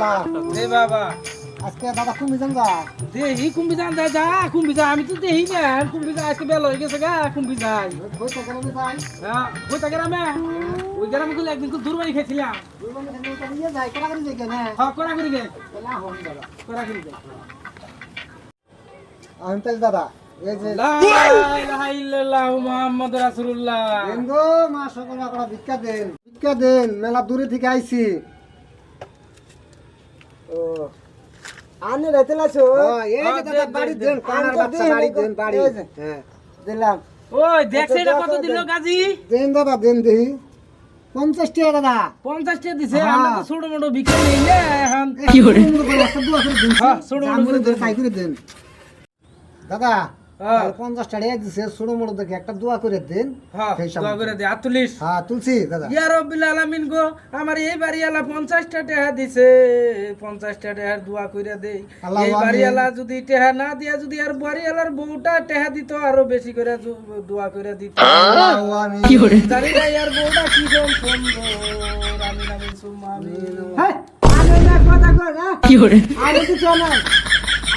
আল্লাহ দে বাবা আজকে দাদা কুম্ভি যান যা দেহি কুম্ভি যান দে যা কুম্ভি যা আমি তো দেহি না কুম্ভি যা আজকে বেলা হয়ে গেছে গা কুম্ভি যাই বই তো গেলে যাই হ্যাঁ ওই তাকে আমি ওই গ্রামে গুলো একদিন খুব দূর বাড়ি খেয়েছিলাম দুই বন্ধু খেলে নিয়ে যাই কেনা করে যাই কেন হ্যাঁ করা করি গে তাহলে হন দাদা করা করি গে আমি তাই দাদা এই যে লা ইলাহা ইল্লাল্লাহ মুহাম্মাদুর রাসূলুল্লাহ দেনগো মা সকল আকড়া ভিক্ষা দেন মেলা দূরে থেকে আইছি ও আনে রাতে লাছো এই যে দাদা বাড়ি দেন কানার বাচ্চা বাড়ি দেন বাড়ি হ্যাঁ দিলাম ওই দেখছ এটা কত দিল গাজি দেন দাদা দেন দেহি 50 টাকা দাদা 50 টাকা দিছে আমরা তো ছোট মোটো বিক্রি নেই না এখন কি করে একটা দোয়া করে দিন হ্যাঁ ছোট মোটো করে দেন তাই করে দেন দাদা হ্যাঁ 50 টাকা দিছে ছোট মোটো দেখে একটা দোয়া করে দেন হ্যাঁ দোয়া করে দে আতুলিশ হ্যাঁ তুলছি দাদা ইয়া রব্বিল আলামিন গো আমার এই বাড়িওয়ালা 50 টাকা দিছে 50 টাকার দোয়া কইরা দেই আল্লাহু এই আমিন। বাড়িওয়ালা যদি টাকা না দিয়া যদি আর বাড়িওয়ালার বউটা টাকা দিত আরো বেশি করে দোয়া কইরা দিত আল্লাহু আমিন জানি না ইয়ার বউটা কি জন সুন্দর আমিন আমিন সুম্মা আমিন হ্যাঁ আমি না কথা কই না কি করে আমি কিছু না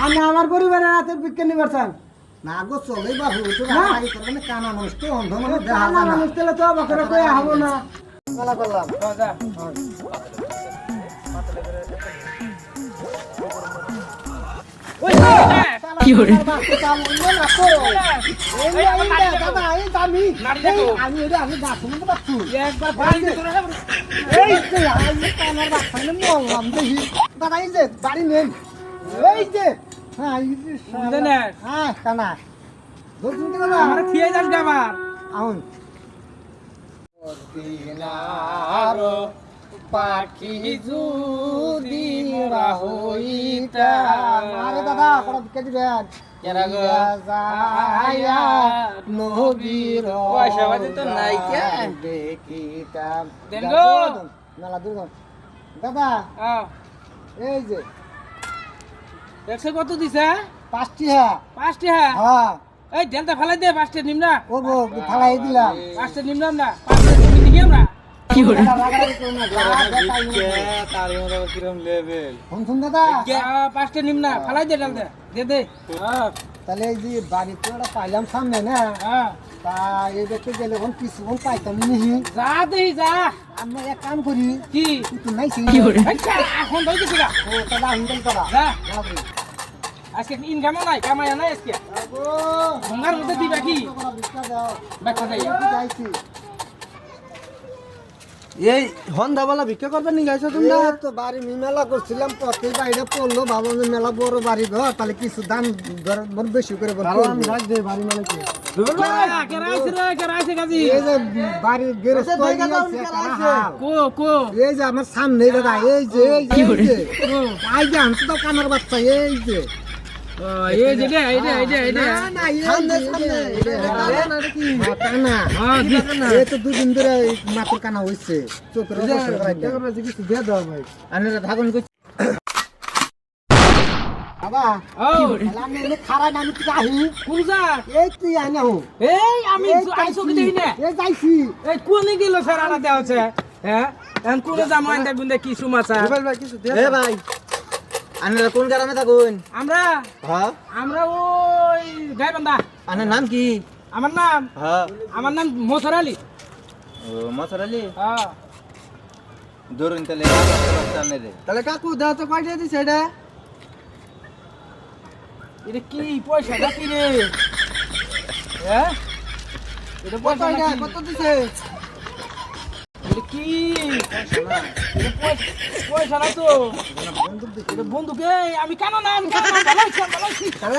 আমি আমার পরিবারের হাতে বিজ্ঞানী পারছান না গো চলে বাবু তো আগে করবে কানা মানুষ তো অন্ধ মানুষ দেখা যায় না মানুষ তেলে তো বকরা কই হবো না গলা করলাম যা ওই কি করে দাদা এই দামি আমি এটা আমি গাছ মতো পাচ্ছি একবার বাড়ি দে তোরা এই যে আমি কানার বাচ্চা বললাম দেখি দাদা এই যে বাড়ি নেন এই যে হ্যাঁ এই যে দেনে হ্যাঁ কানা ধরছেন কি দাদা আমার থিয়ে যাস গাবার আউন দিনারো পাখি যদি হইতা আরে দাদা কোন দিকে দিবেন কেরা গো? যায়া নবীর পয়সা পাতি তো নাই কে? দেখিতাম দেন গো। মেলা দূর দাদা হ্যাঁ এই যে একশো কত দিছে 5টি হ্যাঁ 5 টাকা হ্যাঁ এই দেনটা ফেলাই দে 5 টাকা নিম না ও গো ফালাই দিলাম 5 টাকা নিম না 5 টাকা তুমি দিই আমরা কি করে রাগারাগি করো না কিরম লেভেল শুন দাদা 5 টাকা নিম না ফেলাই দে ডাল দে দে হ্যাঁ তাহলে এই যে বাড়িতে ওটা পাইলাম সামনে না হ্যাঁ তা এই দেখতে গেলে কোন কিছুক্ষণ পাইতাম নিহি যা দেই যা আমরা এক কাম করি কি তুই নাই কি করে এখন দই দিছি গা ও তাহলে হিন্দাল করা যা আজকে ইনকাম নাই কামাই নাই আজকে ভঙ্গার মধ্যে দিবা কি বাচ্চা যাই যাইছি এই হন্দাবালা ভিক্ষা করবেন নি গাইছো তোমরা তো বাড়ি মেলা করছিলাম পথে বাইরে পড়লো ভাবলাম যে মেলা বড় বাড়ি ঘর তাহলে কিছু দাম বড় বেশি করে বলবো। ভালো আমি রাখ দে বাড়ি মালিক কেরাইছে গাজি এই যে বাড়ির গেরস্ত আচ্ছা, দেখা দাও, হইছে, কেরা কারা আছে? হাল। কো কো এই যে আমার সামনে দাদা এই যে এই যে এই যে আমি তো কানার বাচ্চা এই যে এই যে এটা না, না, এই যে, সামনে, এই যে, সামনে। এই যে, এটা হ্যাঁ, কানা নাকি? হ্যাঁ, কানা। এই তো দুদিন ধরে এই মাথার কানা হইছে চোখের অপারেশন করাইতে। কিছু দিয়ে দাও ভাই আনারা ধাগন কই বাবা ও তাহলে আমি এনে খাড়া না আমি তুই আহি কোন যা এই তুই আইনা হো এই আমি আইসো কি দেই না এই যাইছি এই কোনে গেল স্যার আনা দেওয়া আছে হ্যাঁ এখন কোনে জামাই দেখুন কি সুমাচা রুবেল ভাই কিছু দিয়ে এ ভাই আনারা কোন গ্রামে থাকুন আমরা হ্যাঁ আমরা ওই গাইবান্ধা আনার নাম কি আমার নাম হ্যাঁ মোসর আলী ও মসর আলী হ্যাঁ ধরুন তাহলে তাহলে কাকু দাও তো কয়টা দিছে এটা এটা কি পয়সা নাকি রে হ্যাঁ এটা পয়সা কয়টা নাকি? কত দিছে এটা কি এটা পয়সা না তো এটা বন্দুক এই আমি কেন না আমি কেন না ভালো আছি, ভালো আছি। তাহলে